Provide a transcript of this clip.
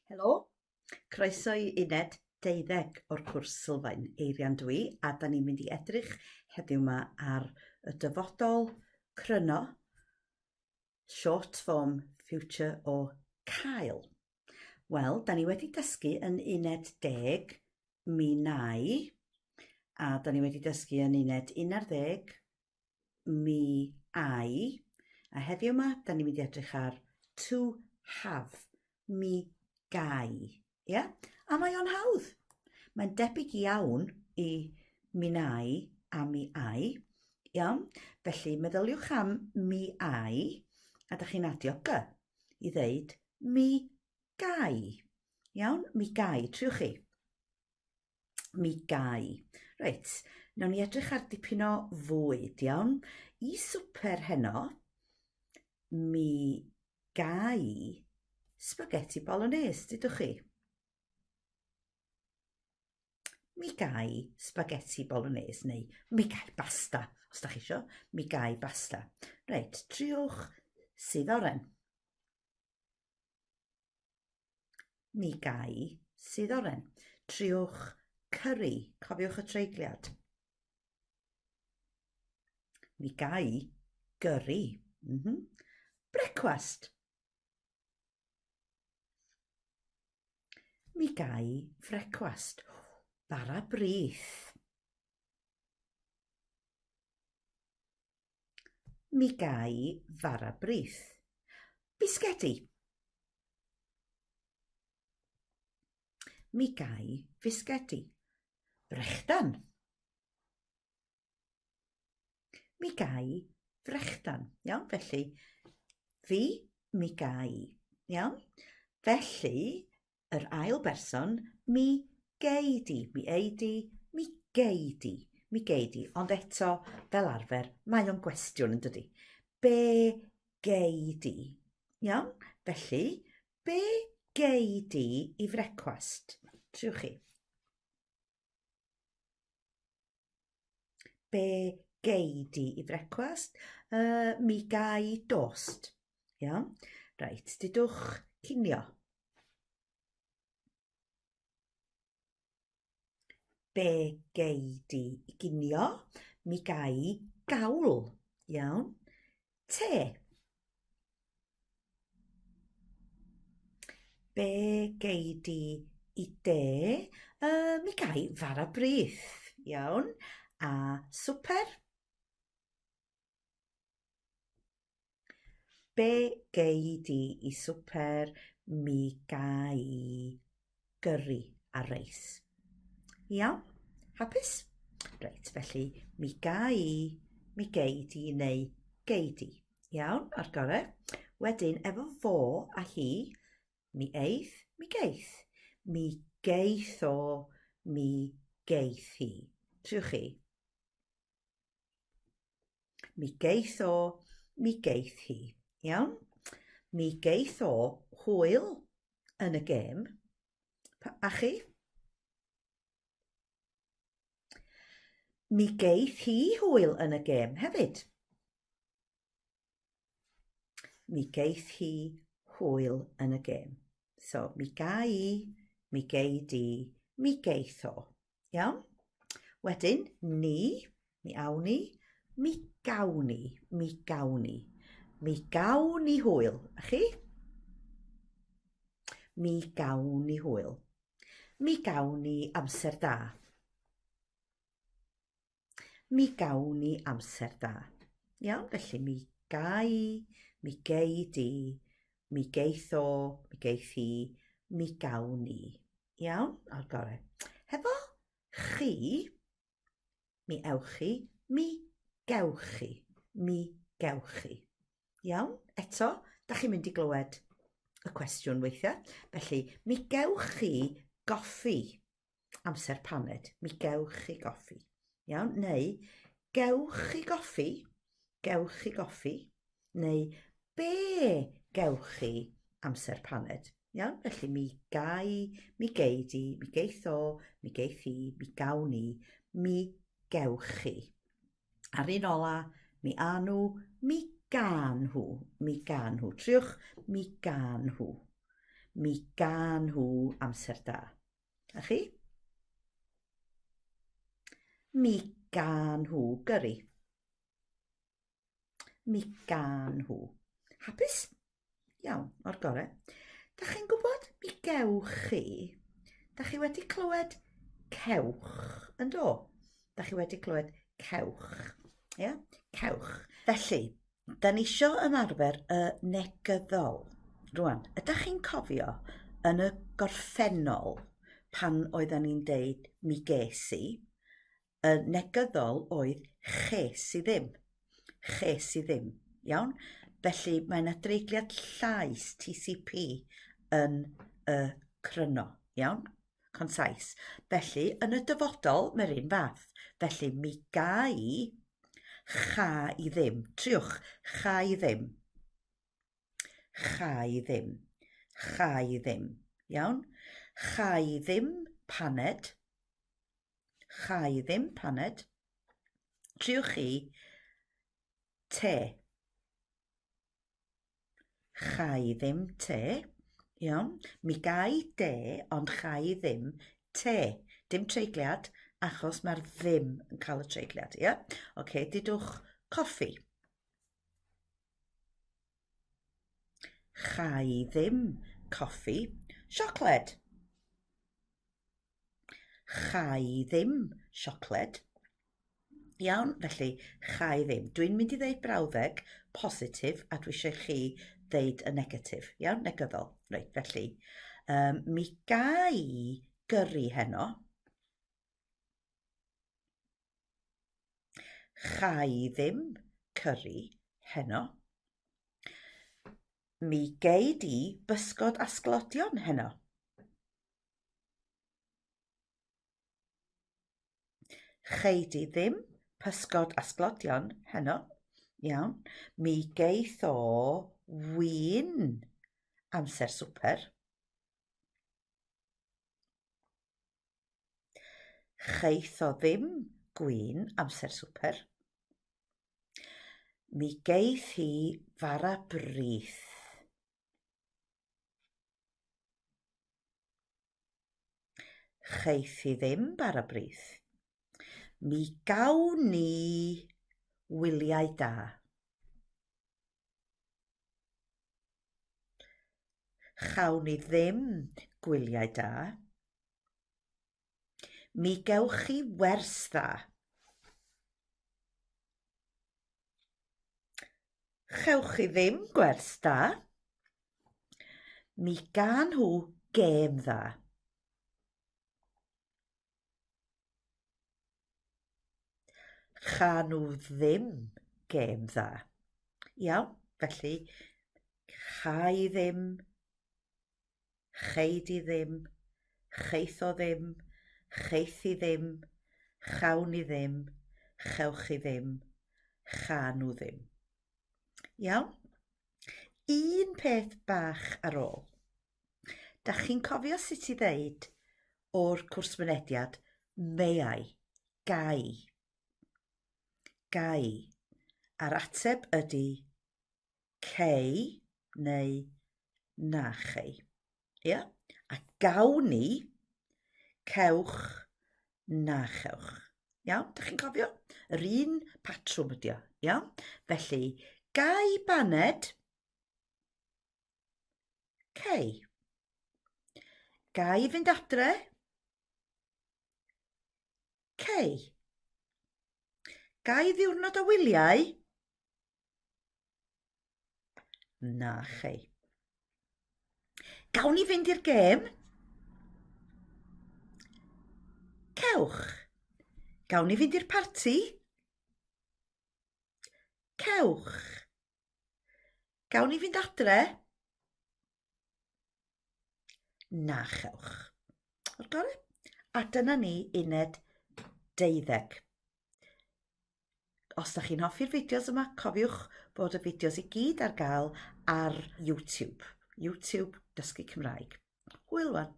Helo, croeso i uned 12 o'r cwrs Sylfaen eirian dwi, a da ni'n mynd i edrych heddiw yma ar y dyfodol cryno, short form future o cael. Wel, da ni wedi dysgu yn uned 10 mi nai, a da ni wedi dysgu yn uned 11 mi ai, a heddiw yma da ni'n mynd i edrych ar to have, mi gai. Yeah? A mae o'n hawdd. Mae'n debyg iawn i mi nai a mi ai. Iawn? Felly meddyliwch am mi ai a da chi'n adio gy i ddeud mi gai. Iawn? Mi gai. Triwch chi. Mi gai. Reit. Nawn ni edrych ar dipyn o fwyd. Iawn? I swper heno, mi gai spaghetti bolognese, dydwch chi? Mi gai spaghetti bolognese, neu mi gai basta, os da chi isio. Mi gai basta. Reit, triwch sydd oren. Mi gai sydd oren. Triwch curry, cofiwch y treigliad. Mi gai gyrru. Brecwast. Mi gai frecwast. Bara brith. Mi gai fara brith. Bisgedi. Mi gai fisgedi. Brechdan. Mi gai frechdan. Iawn, felly fi, mi gai. Iawn? Felly, yr ail berson, mi geidi. Mi eidi, mi geidi. Mi geidi. Ond eto, fel arfer, mae o'n gwestiwn yn dydi. Be geidi? Iawn? Felly, be geidi i frecwast? Triwch chi. Be geidi i frecwast? Mi gai dost. Iawn? Reit, dydwch cinio. Be geidi i ginio? Mi gai gawl. Iawn? Te. Be geidi i de? Mi gai fara brith. Iawn? A swper? Be geidi i swper? Mi gai gyrru a reis. Iawn? Hapus? Reit, felly mi gai, mi geidi neu geidi. Iawn? Ar gorau. Wedyn, efo fo a hi, mi eith, mi geith. Mi geith o, mi geith hi. Triwch chi. Mi geith o, mi geith hi. Iawn? Mi geith o hwyl yn y gêm. A chi? Mi geith hi hwyl yn y gêm hefyd. Mi geith hi hwyl yn y gêm. So, mi gai, mi geidi, mi geith o. Iawn? Wedyn, ni, mi awn ni, mi gawn ni, mi gawn ni. Mi gawn ni hwyl. A chi? Mi gawn ni hwyl. Mi gawn ni amser da. Mi gawn ni amser da. Iawn, felly mi gai, mi geidi, mi geith o, mi geith hi, mi gawn ni. Iawn, ar gorau. Hefo chi, mi ewch chi, mi gewch chi, mi gewch chi. Iawn, eto, da chi'n mynd i glywed y cwestiwn weithiau. Felly, mi gewch chi goffi amser paned. Mi gewch chi goffi. Iawn, neu gewch chi goffi, gewch chi goffi, neu be gewch chi amser paned. Iawn, felly mi gai, mi geidi, mi geith o, mi geith hi, mi gawn ni, mi gewch chi. Ar un ola, mi anw, mi gan hw, mi gan hw. Triwch mi gan hw. Mi gan nhw amser da. A chi? Mi gan nhw gyrru. Mi gan nhw. Hapus? Iawn, o'r gorau. Da chi'n gwybod, mi gewch chi. Da chi wedi clywed cewch, ynddo? Da chi wedi clywed cewch. Ie? Cewch. Felly, da ni isio ymarfer y negyddol. Rwan, ydych chi'n cofio yn y gorffennol pan oedden ni'n deud mi ges i, y negyddol oedd ches i ddim. Ches i ddim, iawn? Felly mae yna dreigliad llais TCP yn y cryno, iawn? Concise. Felly, yn y dyfodol, mae'r un fath. Felly, mi ga i, cha i ddim. Triwch, cha i ddim. Cha i ddim. Cha i ddim. Iawn? Cha i ddim paned. Cha i ddim paned. Triwch chi te. Cha i ddim te. Iawn? Mi ga i de, ond cha i ddim te. Dim treigliad, achos mae'r ddim yn cael y treigliad. Ie? Oce, dydwch coffi. Cha i ddim coffi. Siocled. Cha i ddim siocled. Iawn, felly cha i ddim. Dwi'n mynd i ddeud brawddeg positif a dwi eisiau chi ddeud y negatif. Iawn, negyddol. Reit, felly, mi ga i gyrru heno. Cha i ddim cyrru heno. Mi gei di bysgod asglodion heno. Chei di ddim pysgod asglodion heno. Iawn. Mi geith o win amser swper. Cheith o ddim gwin amser swper. Mi geith hi fara brith. Cheith hi ddim bara brith. Mi gawn ni wyliau da. Chawn ni ddim gwyliau da. Mi gewch chi wers dda. Chewch chi ddim gwers da. Mi gan nhw gêm dda. Cha nhw ddim gêm dda. Iawn, felly, cha i ddim, chei di ddim, cheith o ddim, cheith i ddim, chawn i ddim, chewch i ddim, cha nhw ddim. Iawn? Un peth bach ar ôl. Da chi'n cofio sut i ddeud o'r cwrs mynediad may I, gai. Gai. A'r ateb ydy cei neu na chei. Ia? A gawn ni cewch na chewch. Iawn? Da chi'n cofio? Yr un patrwm ydy o. Iawn? Felly, gai baned, cei. Gai fynd adre, cei. Gai ddiwrnod o wyliau, na chei. Gawn ni fynd i'r gêm, cewch. Gawn ni fynd i'r parti, cewch. Gawn ni fynd adre, na chewch. O'r gorau? A dyna ni uned 12. Os da chi'n hoffi'r fideos yma, cofiwch bod y fideos i gyd ar gael ar YouTube. YouTube Dysgu Cymraeg. Hwyl wan.